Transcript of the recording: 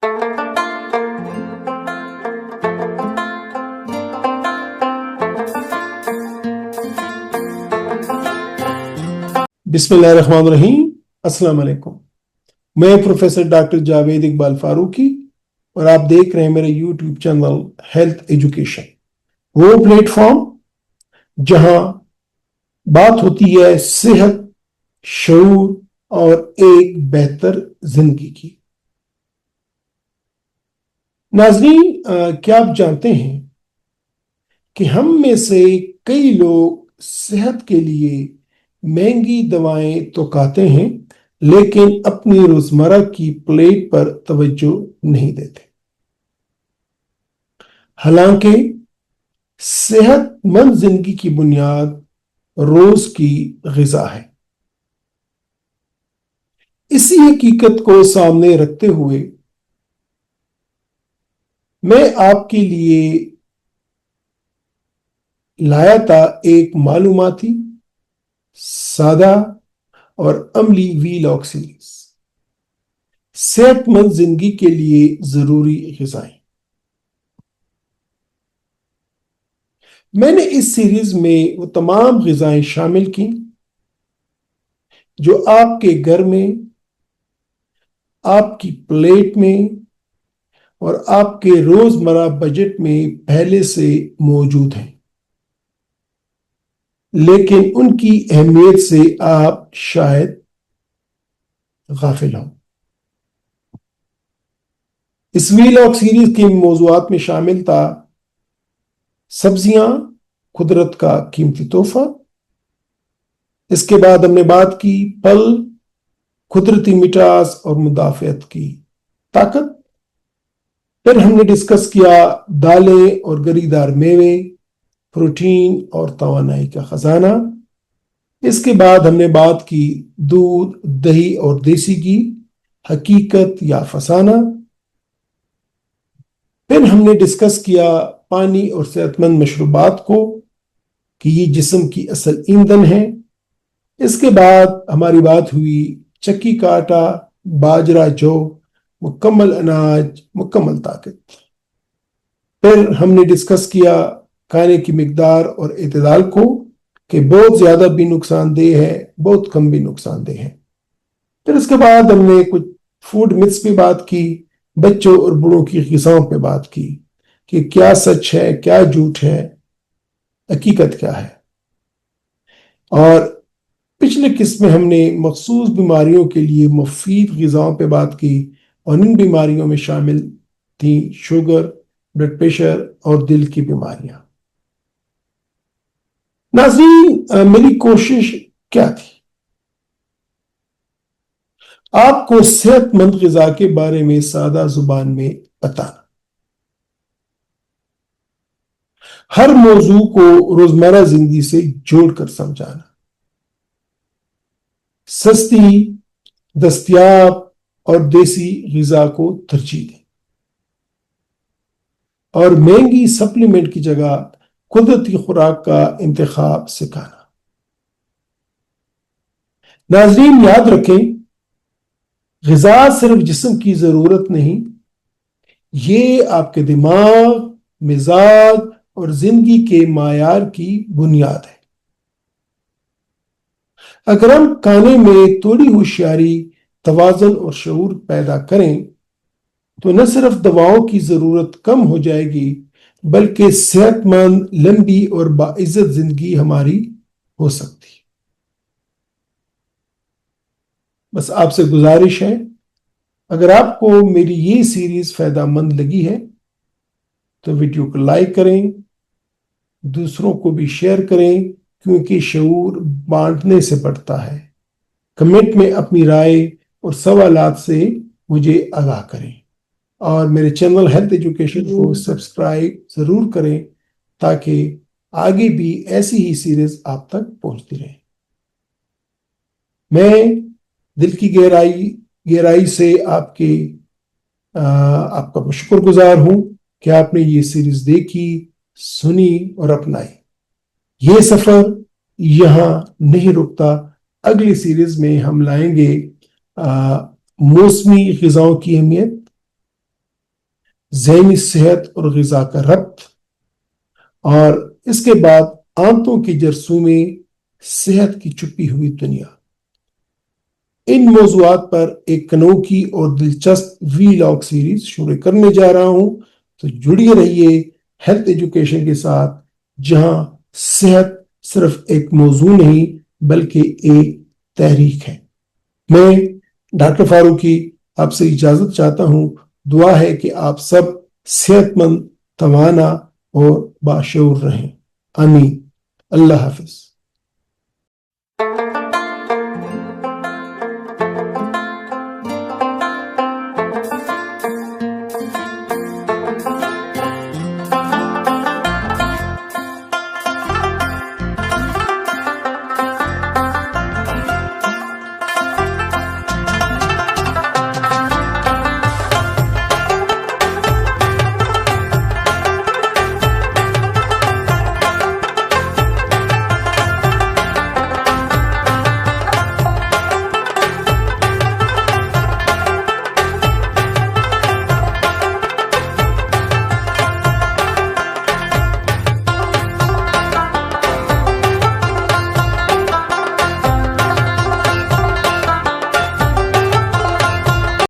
بسم اللہ الرحمن الرحیم۔ السلام علیکم، میں پروفیسر ڈاکٹر جاوید اقبال فاروقی اور آپ دیکھ رہے ہیں میرے یوٹیوب چینل ہیلتھ ایجوکیشن، وہ پلیٹ فارم جہاں بات ہوتی ہے صحت، شعور اور ایک بہتر زندگی کی۔ ناظرین، کیا آپ جانتے ہیں کہ ہم میں سے کئی لوگ صحت کے لیے مہنگی دوائیں تو کھاتے ہیں لیکن اپنی روزمرہ کی پلیٹ پر توجہ نہیں دیتے، حالانکہ صحت مند زندگی کی بنیاد روز کی غذا ہے۔ اسی حقیقت کو سامنے رکھتے ہوئے میں آپ کے لیے لایا تھا ایک معلوماتی، سادہ اور عملی ویلاگ سیریز، صحت مند زندگی کے لیے ضروری غذائیں۔ میں نے اس سیریز میں وہ تمام غذائیں شامل کی جو آپ کے گھر میں، آپ کی پلیٹ میں اور آپ کے روزمرہ بجٹ میں پہلے سے موجود ہیں، لیکن ان کی اہمیت سے آپ شاید غافل ہوں۔ اس ویلاگ سیریز کے موضوعات میں شامل تھا سبزیاں، قدرت کا قیمتی تحفہ۔ اس کے بعد ہم نے بات کی پھل، قدرتی مٹھاس اور مدافعت کی طاقت۔ پھر ہم نے ڈسکس کیا دالیں اور گری دار میوے، پروٹین اور توانائی کا خزانہ۔ اس کے بعد ہم نے بات کی دودھ، دہی اور دیسی گھی، حقیقت یا فسانہ۔ پھر ہم نے ڈسکس کیا پانی اور صحت مند مشروبات کو کہ یہ جسم کی اصل ایندھن ہے۔ اس کے بعد ہماری بات ہوئی چکی کا آٹا، باجرہ، جو مکمل اناج، مکمل طاقت۔ پھر ہم نے ڈسکس کیا کھانے کی مقدار اور اعتدال کو کہ بہت زیادہ بھی نقصان دہ ہے، بہت کم بھی نقصان دہ ہے۔ پھر اس کے بعد ہم نے کچھ فوڈ متس پہ بات کی، بچوں اور بڑوں کی غذاؤں پہ بات کی کہ کیا سچ ہے، کیا جھوٹ ہے، حقیقت کیا ہے۔ اور پچھلے قسط میں ہم نے مخصوص بیماریوں کے لیے مفید غذاؤں پہ بات کی اور ان بیماریوں میں شامل تھیں شوگر، بلڈ پریشر اور دل کی بیماریاں۔ ناظرین، میری کوشش کیا تھی؟ آپ کو صحت مند غذا کے بارے میں سادہ زبان میں بتانا، ہر موضوع کو روزمرہ زندگی سے جوڑ کر سمجھانا، سستی، دستیاب اور دیسی غذا کو ترجیح دیں اور مہنگی سپلیمنٹ کی جگہ قدرتی خوراک کا انتخاب سکھانا۔ ناظرین، یاد رکھیں، غذا صرف جسم کی ضرورت نہیں، یہ آپ کے دماغ، مزاج اور زندگی کے معیار کی بنیاد ہے۔ اگر ہم کھانے میں تھوڑی ہوشیاری، توازن اور شعور پیدا کریں تو نہ صرف دواؤں کی ضرورت کم ہو جائے گی بلکہ صحت مند، لمبی اور باعزت زندگی ہماری ہو سکتی۔ بس آپ سے گزارش ہے، اگر آپ کو میری یہ سیریز فائدہ مند لگی ہے تو ویڈیو کو لائک کریں، دوسروں کو بھی شیئر کریں، کیونکہ شعور بانٹنے سے بڑھتا ہے۔ کمنٹ میں اپنی رائے اور سوالات سے مجھے آگاہ کریں اور میرے چینل ہیلتھ ایجوکیشن کو سبسکرائب ضرور کریں تاکہ آگے بھی ایسی ہی سیریز آپ تک پہنچتی رہے۔ میں دل کی گہرائی سے آپ کا شکر گزار ہوں کہ آپ نے یہ سیریز دیکھی، سنی اور اپنائی۔ یہ سفر یہاں نہیں رکتا، اگلی سیریز میں ہم لائیں گے موسمی غذاؤں کی اہمیت، ذہنی صحت اور غذا کا ربط، اور اس کے بعد آنتوں کی جرثومیں، صحت کی چھپی ہوئی دنیا۔ ان موضوعات پر ایک انوکھی اور دلچسپ ویلاگ سیریز شروع کرنے جا رہا ہوں، تو جڑیے رہیے ہیلتھ ایجوکیشن کے ساتھ، جہاں صحت صرف ایک موضوع نہیں بلکہ ایک تحریک ہے۔ میں ڈاکٹر فاروقی آپ سے اجازت چاہتا ہوں۔ دعا ہے کہ آپ سب صحت مند، توانا اور باشعور رہیں۔ آمین۔ اللہ حافظ۔